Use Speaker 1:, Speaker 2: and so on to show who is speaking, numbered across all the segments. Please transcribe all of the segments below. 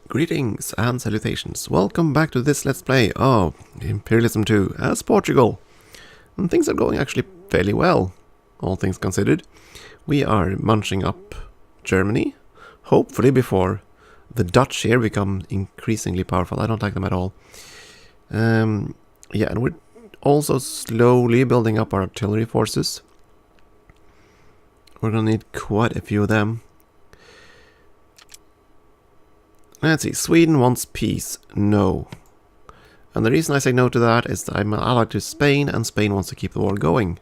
Speaker 1: Greetings and salutations. Welcome back to this Let's Play of Imperialism II as Portugal. And things are going actually fairly well, all things considered. We are munching up Germany, hopefully before the Dutch here become increasingly powerful. I don't like them at all. Yeah, and we're also slowly building up our artillery forces. We're gonna need quite a few of them. Let's see, Sweden wants peace. No. And the reason I say no to that is that I'm allied to Spain, and Spain wants to keep the war going.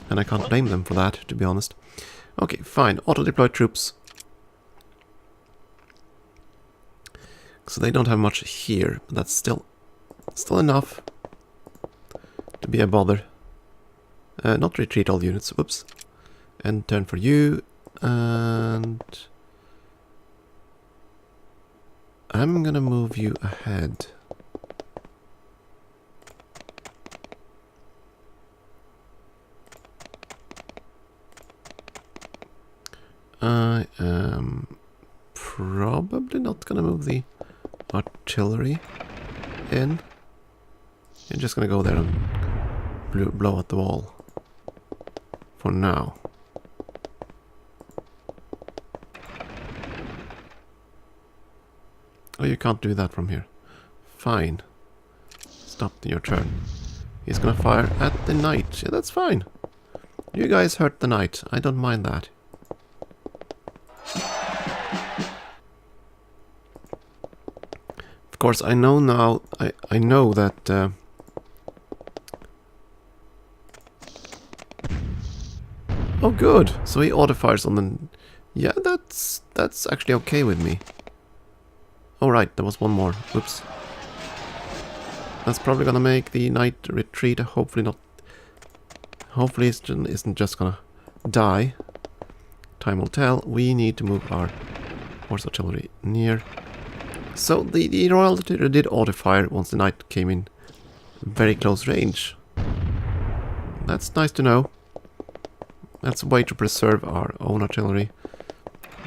Speaker 1: And I can't blame them for that, to be honest. Okay, fine. Auto-deploy troops. So they don't have much here, but that's still enough to be a bother. Not retreat all units, whoops. End turn for you, and I'm gonna move you ahead. I am probably not gonna move the artillery in. I'm just gonna go there and blow at the wall for now. Oh, you can't do that from here. Fine. Stop your turn. He's gonna fire at the knight. Yeah, that's fine. You guys hurt the knight. I don't mind that. Of course, I know now. I know that. Oh, good. So he auto fires on the. Yeah, that's actually okay with me. Oh right, there was one more. Oops. That's probably gonna make the knight retreat. Hopefully not. Hopefully it isn't just gonna die. Time will tell. We need to move our horse artillery near. So the Royal Artillery did auto-fire once the knight came in very close range. That's nice to know. That's a way to preserve our own artillery.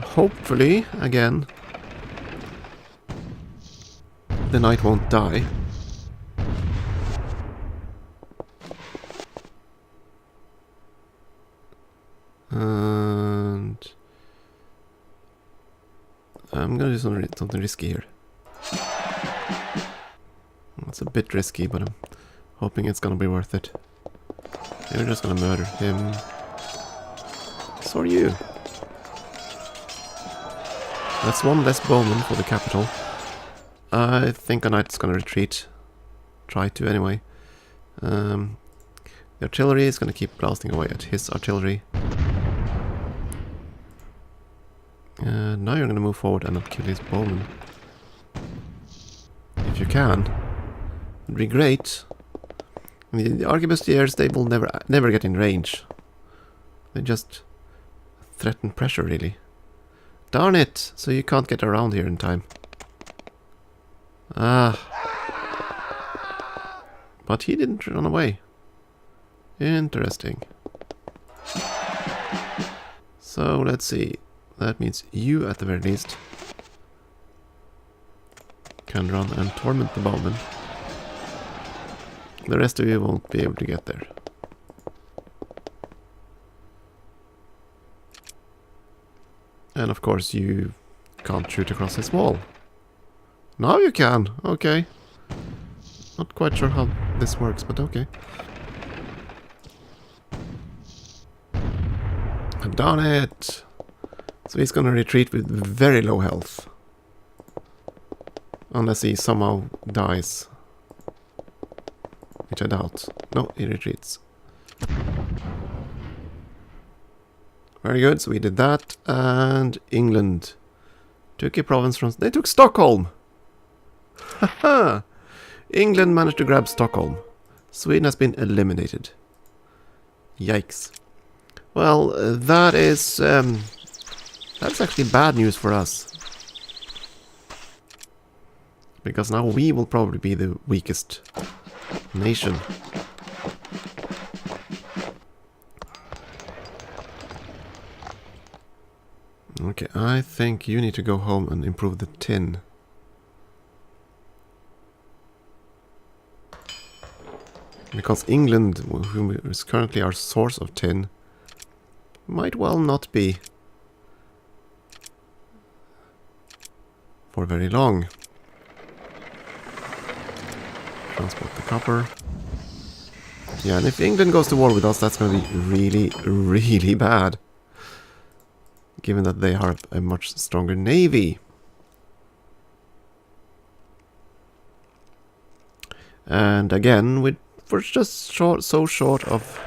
Speaker 1: Hopefully, again, the knight won't die. And I'm gonna do something risky here. It's a bit risky, but I'm hoping it's gonna be worth it. We're just gonna murder him. So are you. That's one less bowman for the capital. I think a knight's gonna retreat. Try to anyway. The artillery is gonna keep blasting away at his artillery. Now you're gonna move forward and not kill his bowman. If you can. It'd be great. The arquebusiers, they will never get in range. They just threaten pressure, really. Darn it! So you can't get around here in time. Ah. But he didn't run away. Interesting. So, let's see. That means you, at the very least, can run and torment the bowman. The rest of you won't be able to get there. And of course you can't shoot across this wall. Now you can! Okay. Not quite sure how this works, but okay. Darn it! So he's gonna retreat with very low health. Unless he somehow dies. Which I doubt. No, he retreats. Very good, so we did that. And England took a province from... They took Stockholm! Haha! England managed to grab Stockholm. Sweden has been eliminated. Yikes. Well, that is... that's actually bad news for us. Because now we will probably be the weakest nation. Okay, I think you need to go home and improve the tin. Because England, who is currently our source of tin, might well not be for very long. Transport the copper. Yeah, and if England goes to war with us, that's going to be really, really bad. Given that they have a much stronger navy. And again, we're just so short of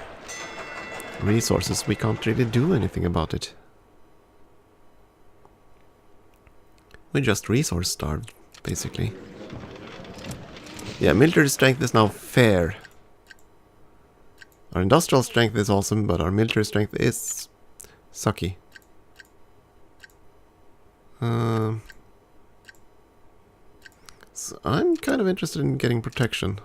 Speaker 1: resources, we can't really do anything about it. We're just resource starved, basically. Yeah, military strength is now fair. Our industrial strength is awesome, but our military strength is sucky. So I'm kind of interested in getting protection.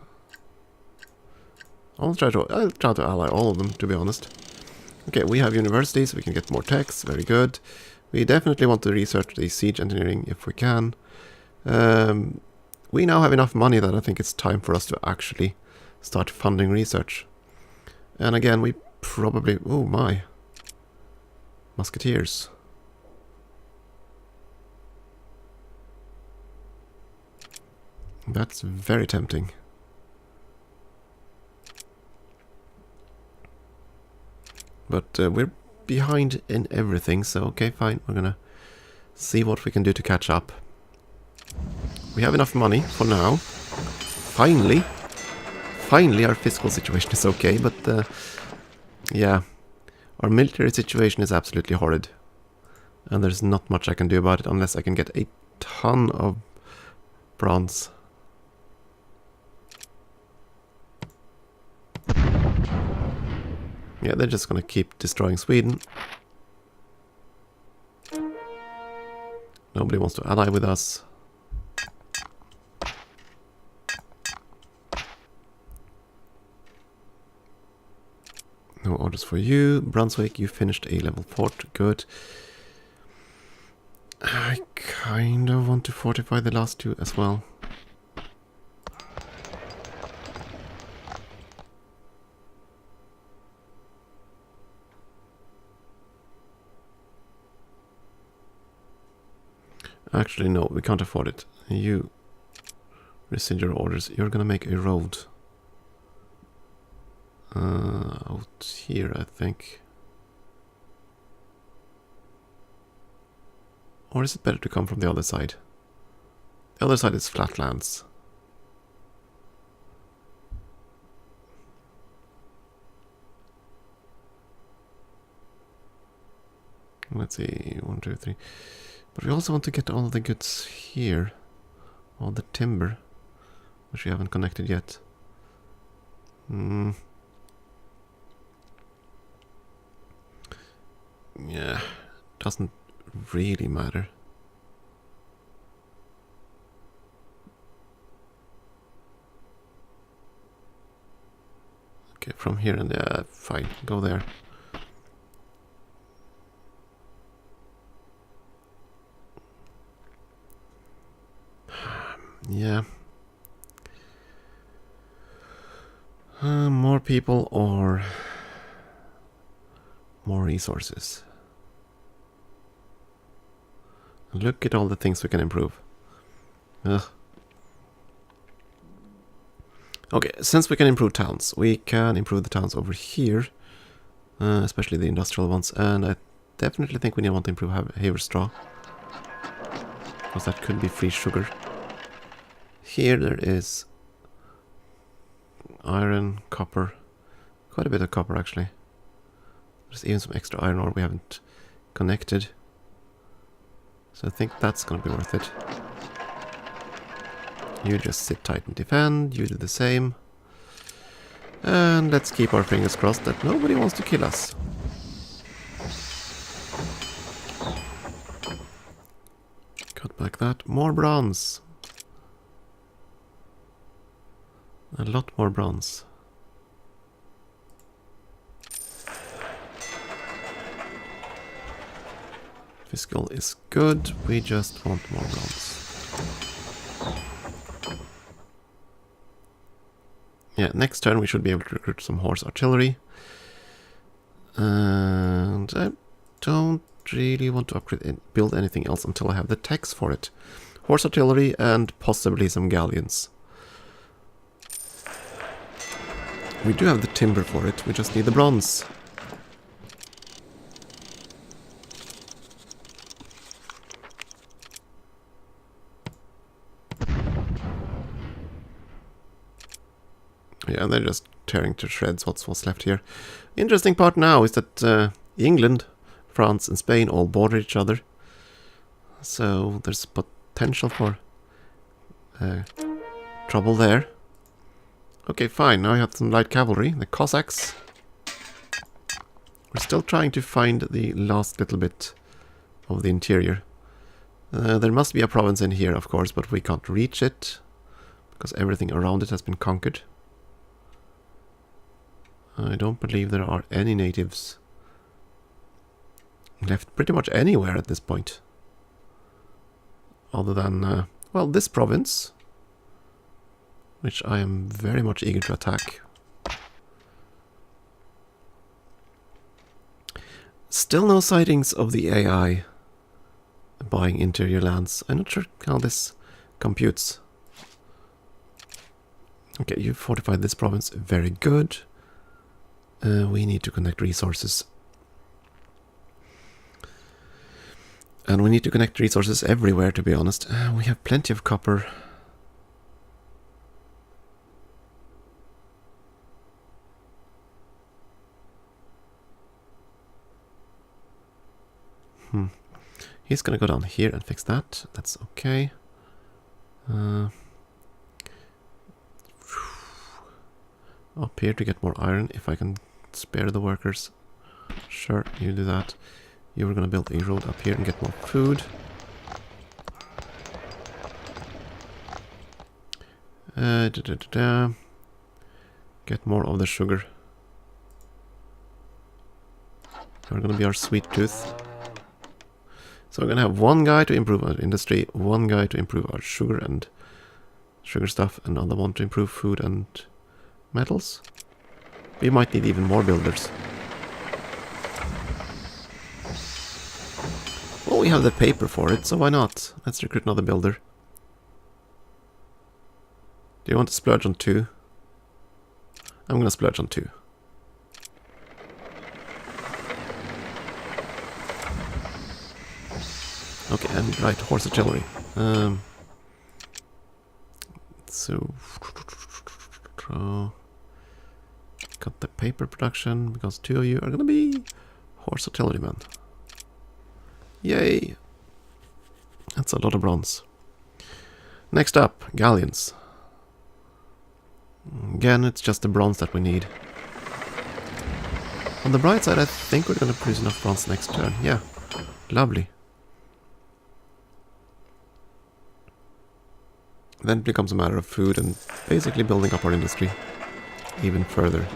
Speaker 1: I'll try to ally all of them, to be honest. Okay, we have universities, we can get more techs, very good. We definitely want to research the siege engineering if we can. We now have enough money that I think it's time for us to actually start funding research. And again, we probably... Oh my. Musketeers. That's very tempting. But we're behind in everything, so okay, fine. We're gonna see what we can do to catch up. We have enough money for now. Finally. Finally, our fiscal situation is okay, but yeah. Our military situation is absolutely horrid. And there's not much I can do about it unless I can get a ton of bronze. Yeah, they're just gonna keep destroying Sweden. Nobody wants to ally with us. No orders for you. Brunswick, you finished a level fort. Good. I kind of want to fortify the last two as well. Actually, no, we can't afford it. You rescind your orders. You're gonna make a road. Out here, I think. Or is it better to come from the other side? The other side is flatlands. Let's see, 1, 2, 3. But we also want to get all the goods here. All the timber, which we haven't connected yet. Yeah, doesn't really matter. Okay, from here and there, fine, go there. Yeah. More people or more resources. Look at all the things we can improve. Ugh. Okay, since we can improve towns, we can improve the towns over here. Especially the industrial ones. And I definitely think we want to improve Haverstraw. Because that could be free sugar. Here there is iron, copper. Quite a bit of copper actually. There's even some extra iron ore we haven't connected. So I think that's gonna be worth it. You just sit tight and defend, you do the same. And let's keep our fingers crossed that nobody wants to kill us. Cut back that. More bronze. A lot more bronze. Fiscal is good, we just want more bronze. Yeah, next turn we should be able to recruit some horse artillery. And I don't really want to build anything else until I have the techs for it. Horse artillery and possibly some galleons. We do have the timber for it, we just need the bronze. Yeah, they're just tearing to shreds what's left here. Interesting part now is that England, France and Spain all border each other. So there's potential for trouble there. Okay, fine. Now I have some light cavalry, the Cossacks. We're still trying to find the last little bit of the interior. There must be a province in here, of course, but we can't reach it because everything around it has been conquered. I don't believe there are any natives left pretty much anywhere at this point. Other than, well, this province, which I am very much eager to attack. Still no sightings of the AI buying interior lands. I'm not sure how this computes. Okay, you fortified this province. Very good. We need to connect resources. And we need to connect resources everywhere, to be honest. We have plenty of copper. He's gonna go down here and fix that. That's okay. Up here to get more iron, if I can spare the workers. Sure, you do that. You were gonna build a road up here and get more food. Get more of the sugar. You're gonna be our sweet tooth. So we're gonna have one guy to improve our industry, one guy to improve our sugar and sugar stuff, another one to improve food and metals. We might need even more builders. Well, we have the paper for it, so why not? Let's recruit another builder. Do you want to splurge on 2? I'm gonna splurge on 2. Okay, and right, horse artillery. So cut the paper production because 2 of you are gonna be horse artillerymen. Yay! That's a lot of bronze. Next up, galleons. Again, it's just the bronze that we need. On the bright side, I think we're gonna produce enough bronze next turn. Yeah, lovely. Then it becomes a matter of food and basically building up our industry even further.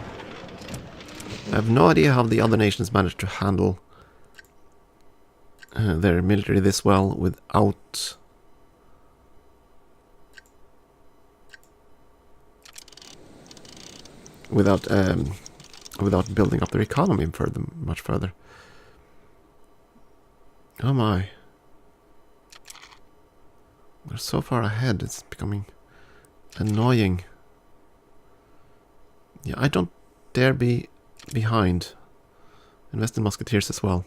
Speaker 1: I have no idea how the other nations managed to handle their military this well without building up their economy much further. Oh my. They're so far ahead, it's becoming annoying. Yeah, I don't dare be behind. Invest in musketeers as well.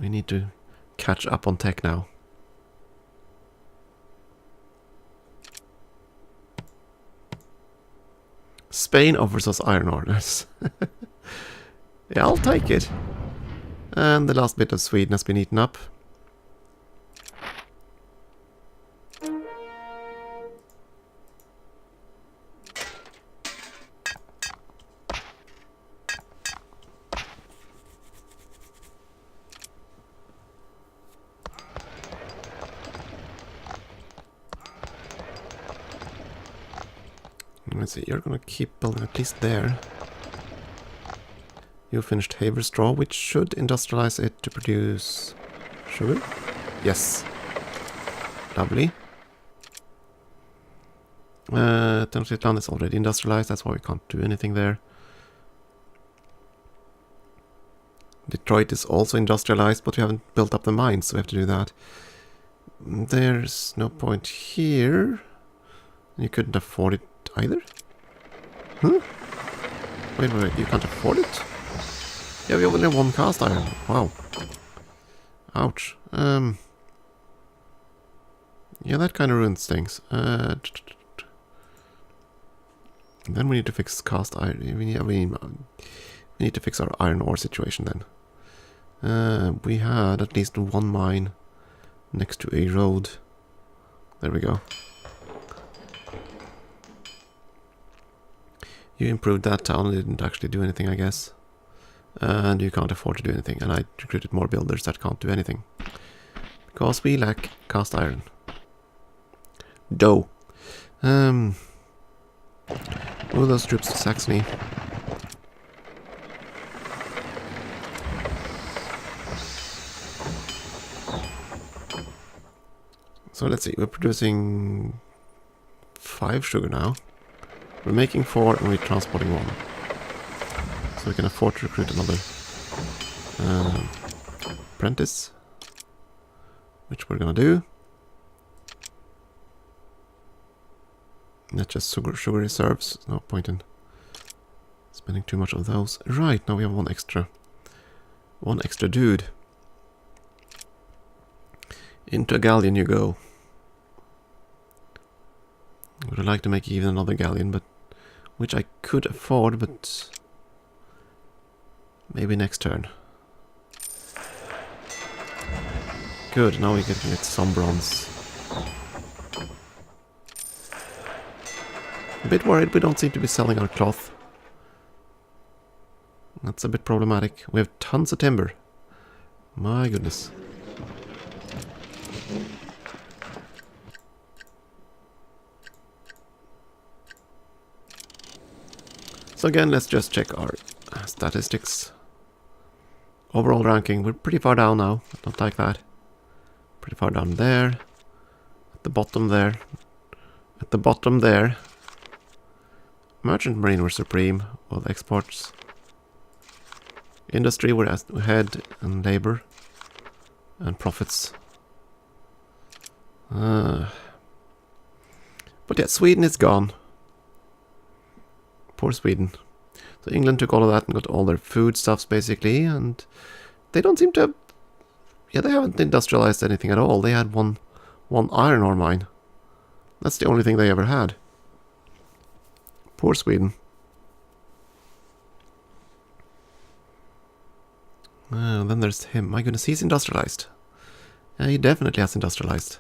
Speaker 1: We need to catch up on tech now. Spain offers us iron orders. Yeah, I'll take it. And the last bit of Sweden has been eaten up. Let's see, you're gonna keep building at least there. You finished Haver straw, which should industrialize it to produce sugar. Yes. Lovely. Tenochtitlan is already industrialized, that's why we can't do anything there. Detroit is also industrialized, but we haven't built up the mines, so we have to do that. There's no point here. You couldn't afford it either? Huh? Wait, you can't afford it? Yeah, we only have one cast iron. Wow. Ouch. Yeah, that kind of ruins things. Then we need to fix cast iron. We need to fix our iron ore situation then. We had at least one mine next to a road. There we go. You improved that town and didn't actually do anything, I guess. And you can't afford to do anything. And I recruited more builders that can't do anything. Because we lack cast iron. Dough. Move those troops to Saxony. So let's see, we're producing 5 sugar now. We're making 4 and we're transporting 1. So we can afford to recruit another apprentice. Which we're gonna do. Not just sugar reserves, no point in spending too much of those. Right, now we have one extra dude. Into a galleon you go. I would like to make even another galleon, but which I could afford, but maybe next turn. Good, now we get some bronze. A bit worried we don't seem to be selling our cloth. That's a bit problematic. We have tons of timber. My goodness. So again, let's just check our statistics. Overall ranking, we're pretty far down now. I don't like that. Pretty far down there. At the bottom there. At the bottom there. Merchant Marine were supreme with exports. Industry were ahead, and labor and profits. But yeah, Sweden is gone. Poor Sweden. So England took all of that and got all their foodstuffs basically, and they don't seem to have, yeah, they haven't industrialized anything at all. They had one iron ore mine. That's the only thing they ever had. Poor Sweden. Then there's him. My goodness, he's industrialized. Yeah, he definitely has industrialized.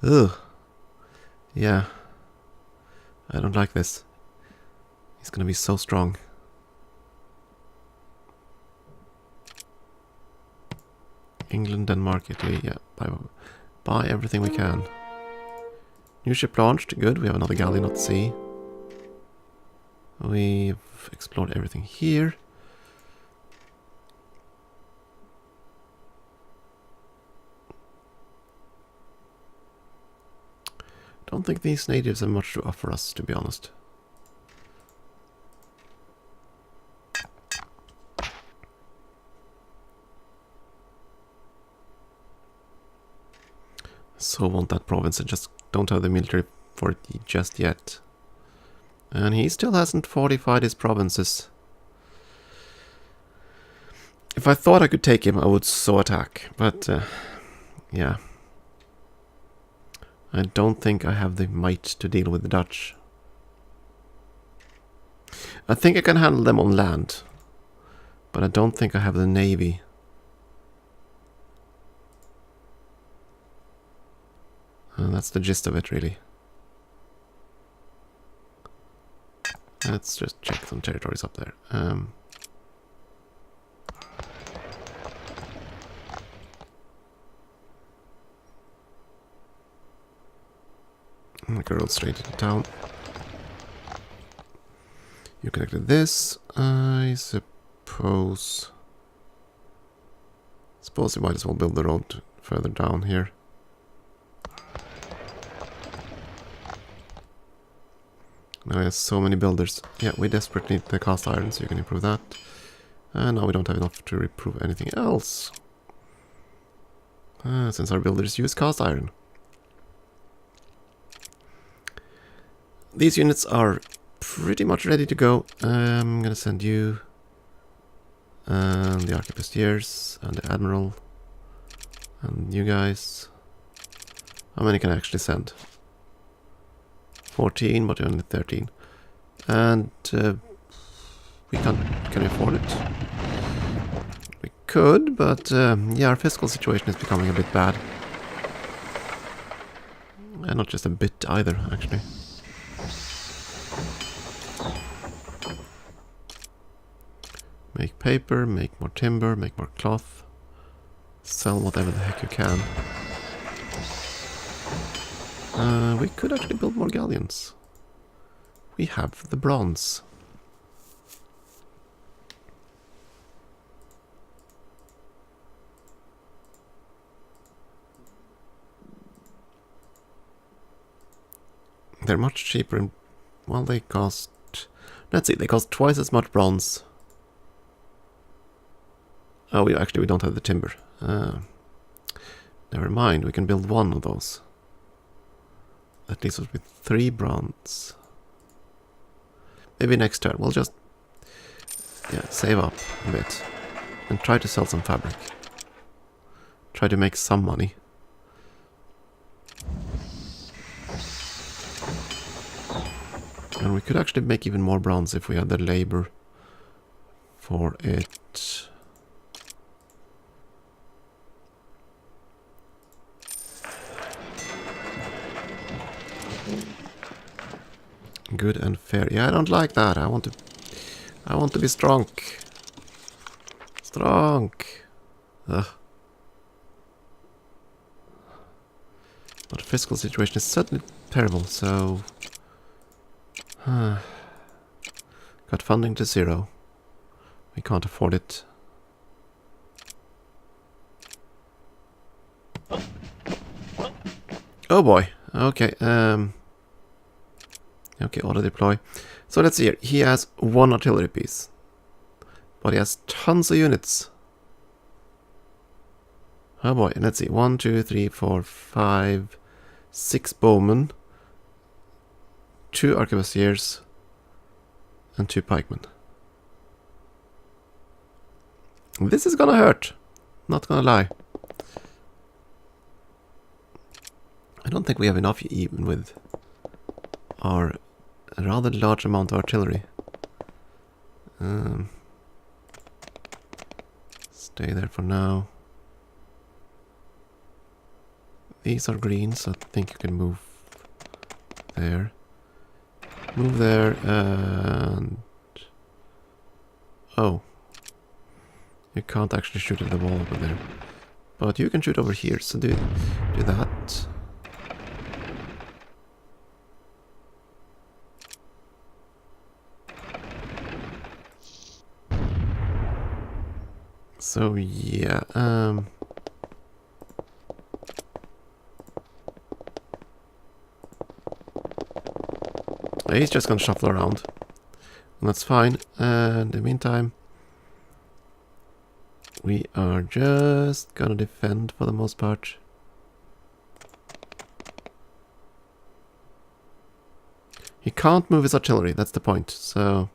Speaker 1: Ugh. Yeah. I don't like this. He's gonna be so strong. England, Denmark, Italy, yeah. Buy everything we can. New ship launched. Good, we have another galleon at sea. We've explored everything here. Don't think these natives have much to offer us, to be honest. So want that province and just don't have the military for it just yet. And he still hasn't fortified his provinces. If I thought I could take him, I would so attack. But, yeah. I don't think I have the might to deal with the Dutch. I think I can handle them on land. But I don't think I have the navy. And that's the gist of it, really. Let's just check some territories up there. Go straight into town. You connected this. I suppose you might as well build the road further down here. Now there's so many builders. Yeah, we desperately need the cast iron, so you can improve that. And now we don't have enough to improve anything else. Since our builders use cast iron. These units are pretty much ready to go. I'm gonna send you and the arquebusiers and the admiral and you guys. How many can I actually send? 14, but only 13. And we can we afford it? We could, but yeah, our fiscal situation is becoming a bit bad. And not just a bit either, actually. Make paper, make more timber, make more cloth. Sell whatever the heck you can. We could actually build more galleons. We have the bronze. They're much cheaper and, well, they cost... Let's see, they cost twice as much bronze. Oh, we don't have the timber. Never mind, we can build one of those. That leaves us with 3 bronze. Maybe next turn we'll just save up a bit and try to sell some fabric. Try to make some money. And we could actually make even more bronze if we had the labor for it. Good and fair. Yeah, I don't like that. I want to be strong. Strong. Ugh. But the fiscal situation is certainly terrible, so... Got funding to 0. We can't afford it. Oh boy. Okay, okay, auto deploy. So let's see here. He has 1 artillery piece. But he has tons of units. Oh boy, and let's see. 1, 2, 3, 4, 5, 6 bowmen. 2 arquebusiers. And 2 pikemen. This is gonna hurt. Not gonna lie. I don't think we have enough even with our rather large amount of artillery. Stay there for now. These are green, so I think you can move there. Move there and... Oh. You can't actually shoot at the wall over there. But you can shoot over here, so do that. So yeah, he's just gonna shuffle around, and that's fine. And in the meantime, we are just gonna defend for the most part. He can't move his artillery, that's the point, so...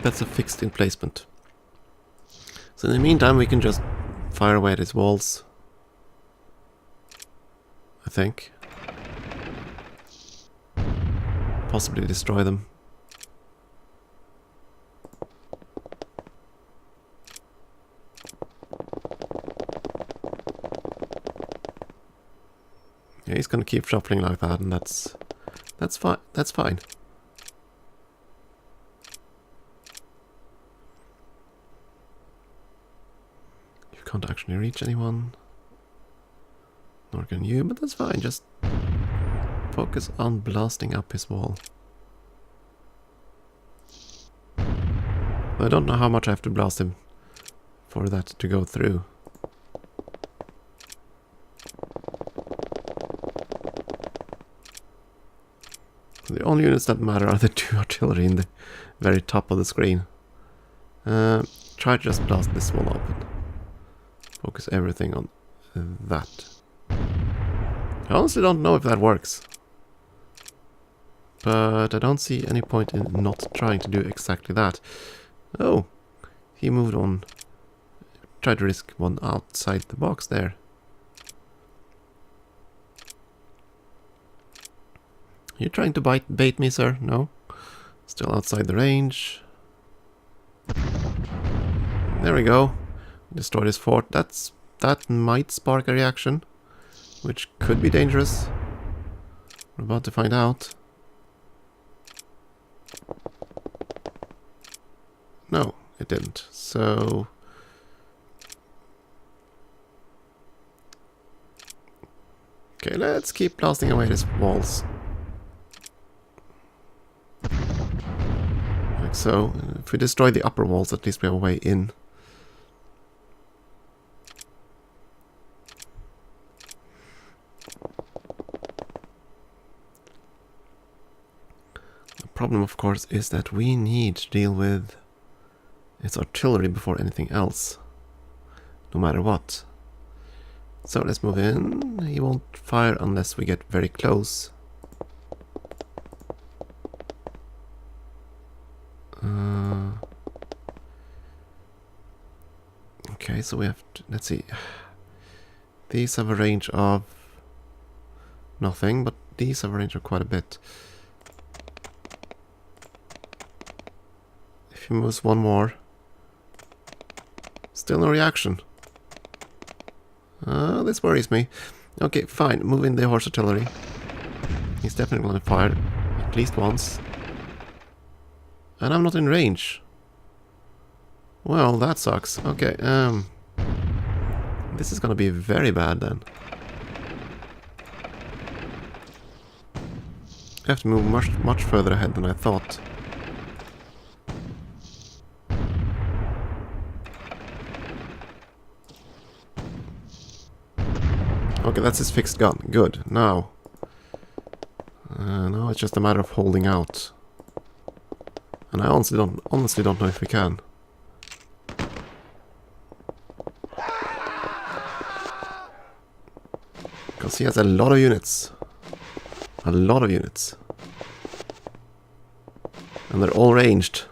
Speaker 1: That's a fixed emplacement. So in the meantime we can just fire away at his walls. I think. Possibly destroy them. Yeah, he's gonna keep shuffling like that, and that's fine. That's fine. You can't actually reach anyone. Nor can you, but that's fine. Just focus on blasting up his wall. I don't know how much I have to blast him for that to go through. The only units that matter are the 2 artillery in the very top of the screen. Try to just blast this wall open. Focus everything on that. I honestly don't know if that works. But I don't see any point in not trying to do exactly that. Oh, he moved on. Tried to risk one outside the box there. You trying to bait me, sir? No? Still outside the range. There we go. Destroyed his fort. That might spark a reaction, which could be dangerous. We're about to find out. No, it didn't. So... okay, let's keep blasting away these walls. Like so. If we destroy the upper walls, at least we have a way in. The problem, of course, is that we need to deal with its artillery before anything else. No matter what. So let's move in. He won't fire unless we get very close. Okay, so we have to, let's see. These have a range of nothing, but these have a range of quite a bit. If he moves one more, still no reaction. This worries me. Okay, fine. Move in the horse artillery. He's definitely going to fire at least once. And I'm not in range. Well, that sucks. Okay, this is going to be very bad then. I have to move much further ahead than I thought. Okay, that's his fixed gun. Good. Now. Now it's just a matter of holding out. And I honestly don't know if we can. Because he has a lot of units. A lot of units. And they're all ranged.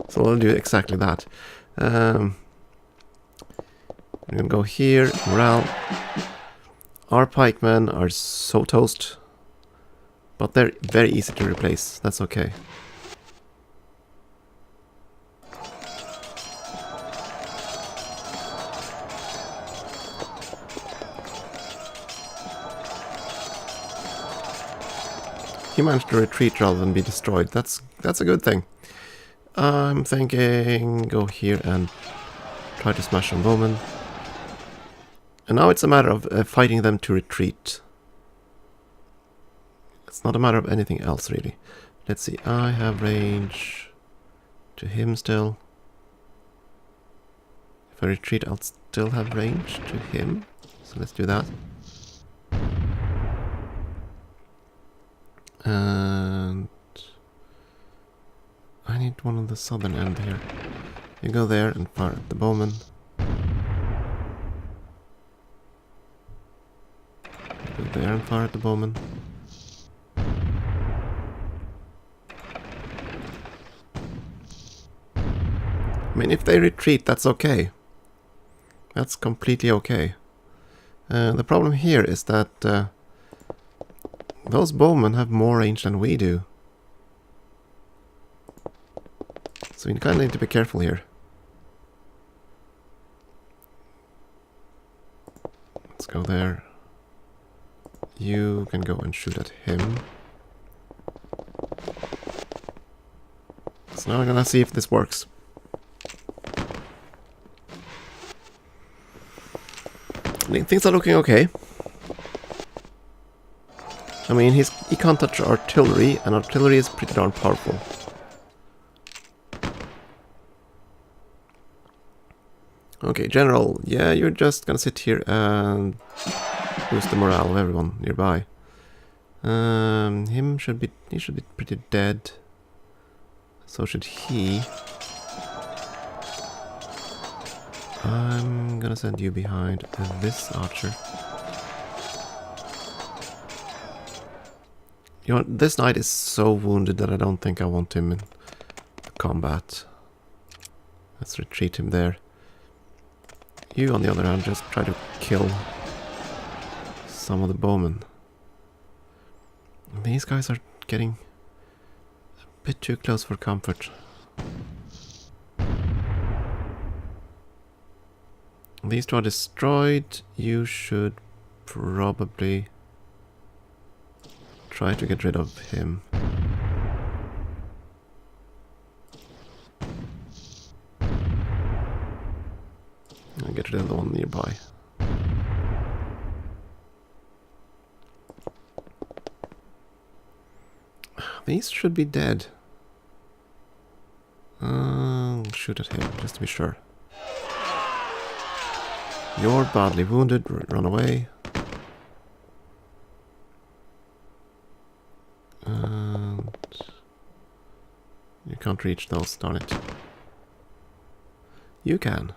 Speaker 1: So we'll do exactly that. We're gonna go here. Morale. Our pikemen are so toast. But they're very easy to replace. That's okay. He managed to retreat rather than be destroyed. That's a good thing. I'm thinking go here and try to smash some bowmen. And now it's a matter of fighting them to retreat. It's not a matter of anything else really. Let's see, I have range to him still. If I retreat, I'll still have range to him. So let's do that. And I need one on the southern end here. You go there and fire at the bowman. You go there and fire at the bowman. I mean, if they retreat, that's okay. That's completely okay. The problem here is that those bowmen have more range than we do. So we kind of need to be careful here. Let's go there. You can go and shoot at him. So now we're gonna see if this works. Things are looking okay. I mean, he can't touch artillery, and artillery is pretty darn powerful. Okay, General, yeah, you're just gonna sit here and boost the morale of everyone nearby. He should be pretty dead. So should he. I'm gonna send you behind this archer. You know, this knight is so wounded that I don't think I want him in combat. Let's retreat him there. You, on the other hand, just try to kill some of the bowmen. These guys are getting a bit too close for comfort. These two are destroyed. You should probably try to get rid of him. And get rid of the one nearby. These should be dead. Shoot at him, just to be sure. You're badly wounded, run away. And you can't reach those, darn it. You can.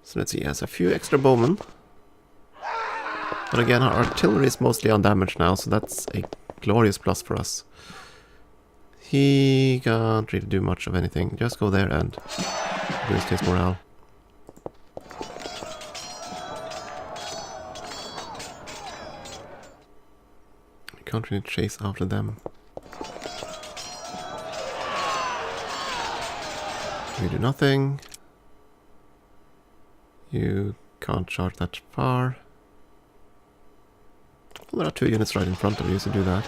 Speaker 1: So let's see, he has a few extra bowmen. But again, our artillery is mostly undamaged now, so that's a glorious plus for us. He can't really do much of anything. Just go there and boost his morale. We can't really chase after them. You do nothing. You can't charge that far. Well, there are 2 units right in front of you, so do that.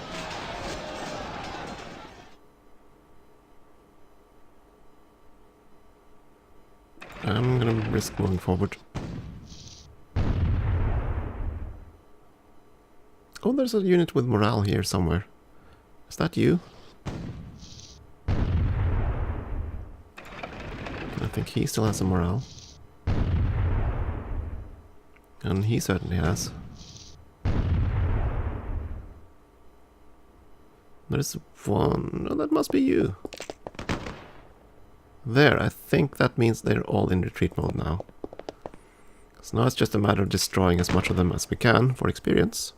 Speaker 1: I'm gonna risk moving forward. Oh, there's a unit with morale here somewhere. Is that you? I think he still has some morale. And he certainly has. There's one. Oh, that must be you. There, I think that means they're all in retreat mode now. So now it's just a matter of destroying as much of them as we can for experience.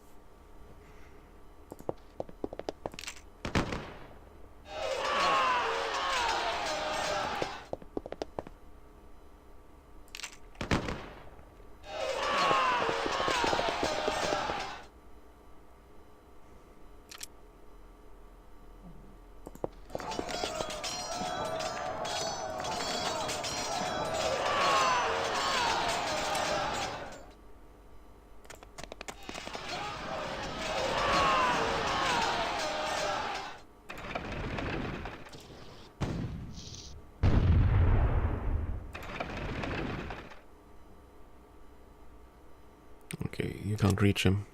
Speaker 1: Okay, you can't reach him.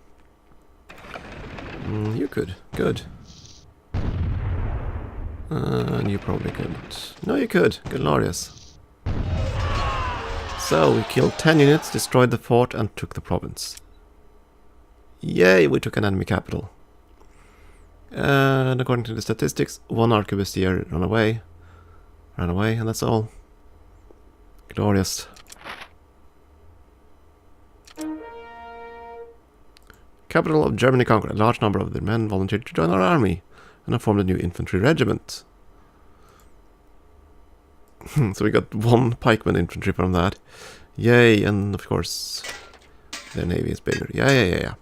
Speaker 1: You could. Good. And you probably couldn't. No, you could. Glorious. So, we killed 10 units, destroyed the fort, and took the province. Yay, we took an enemy capital. And according to the statistics, 1 arquebusier ran away. Ran away, and that's all. Glorious. Capital of Germany conquered. A large number of their men volunteered to join our army and have formed a new infantry regiment. So we got 1 pikeman infantry from that. Yay, and of course their navy is bigger. Yeah.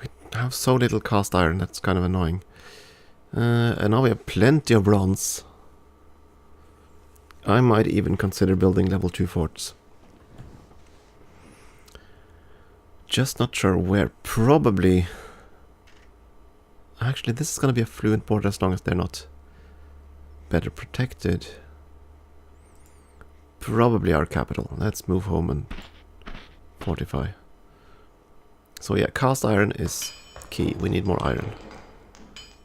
Speaker 1: We have so little cast iron, that's kind of annoying. And now we have plenty of bronze. I might even consider building level 2 forts. Just not sure where. Probably Actually, this is going to be a fluent border as long as they're not better protected. Probably our capital. Let's move home and fortify. So yeah, cast iron is key. We need more iron.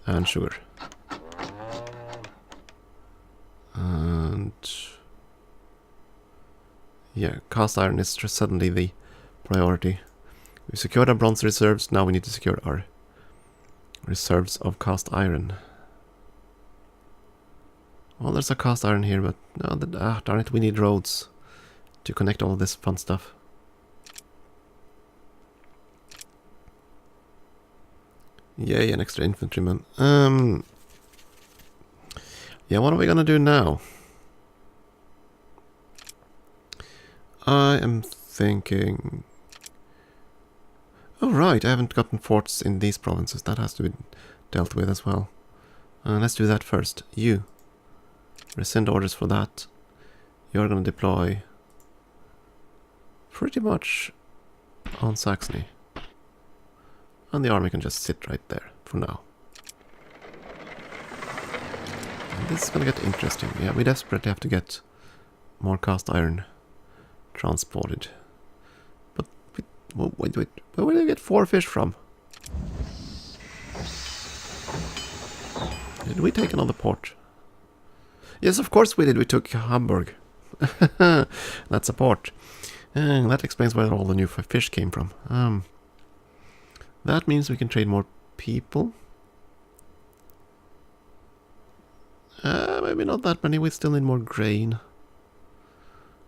Speaker 1: And sugar. And yeah, cast iron is just suddenly the priority. We secured our bronze reserves, now we need to secure our reserves of cast iron. Well, there's a cast iron here, but no, darn it, we need roads to connect all of this fun stuff. Yay, an extra infantryman. Yeah, what are we gonna do now? I am thinking... Oh right, I haven't gotten forts in these provinces. That has to be dealt with as well. Let's do that first. You. Rescind orders for that. You're gonna deploy pretty much on Saxony. And the army can just sit right there for now. And this is gonna get interesting. Yeah, we desperately have to get more cast iron transported. But wait, where did I get 4 fish from? Did we take another port? Yes, of course we did. We took Hamburg. That's a port. That explains where all the new fish came from. That means we can trade more people. Maybe not that many. We still need more grain.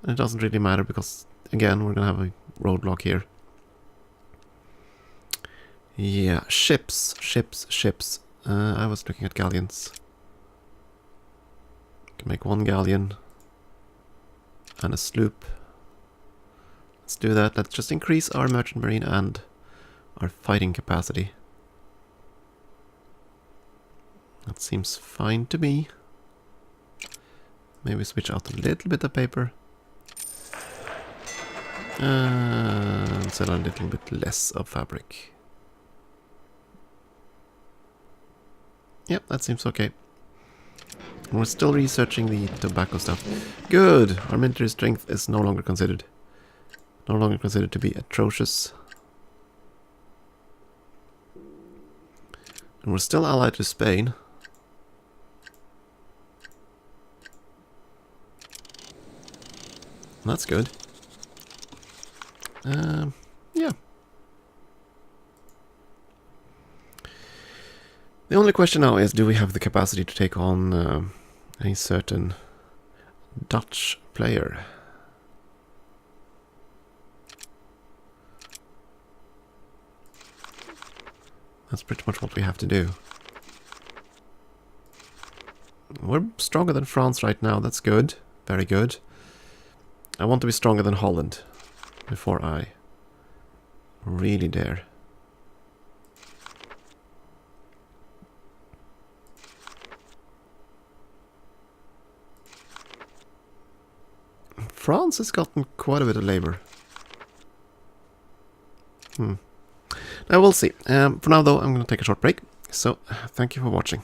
Speaker 1: And it doesn't really matter because, again, we're going to have a roadblock here. Yeah, ships. I was looking at galleons. Can make 1 galleon and a sloop. Let's do that. Let's just increase our merchant marine and our fighting capacity. That seems fine to me. Maybe switch out a little bit of paper. And sell a little bit less of fabric. Yep, that seems okay. We're still researching the tobacco stuff. Good! Our military strength is no longer considered. No longer considered to be atrocious. And we're still allied to Spain. That's good. Yeah. The only question now is, do we have the capacity to take on a certain Dutch player? That's pretty much what we have to do. We're stronger than France right now, that's good. Very good. I want to be stronger than Holland before I really dare. France has gotten quite a bit of labor. Now we'll see. For now though, I'm going to take a short break. So, thank you for watching.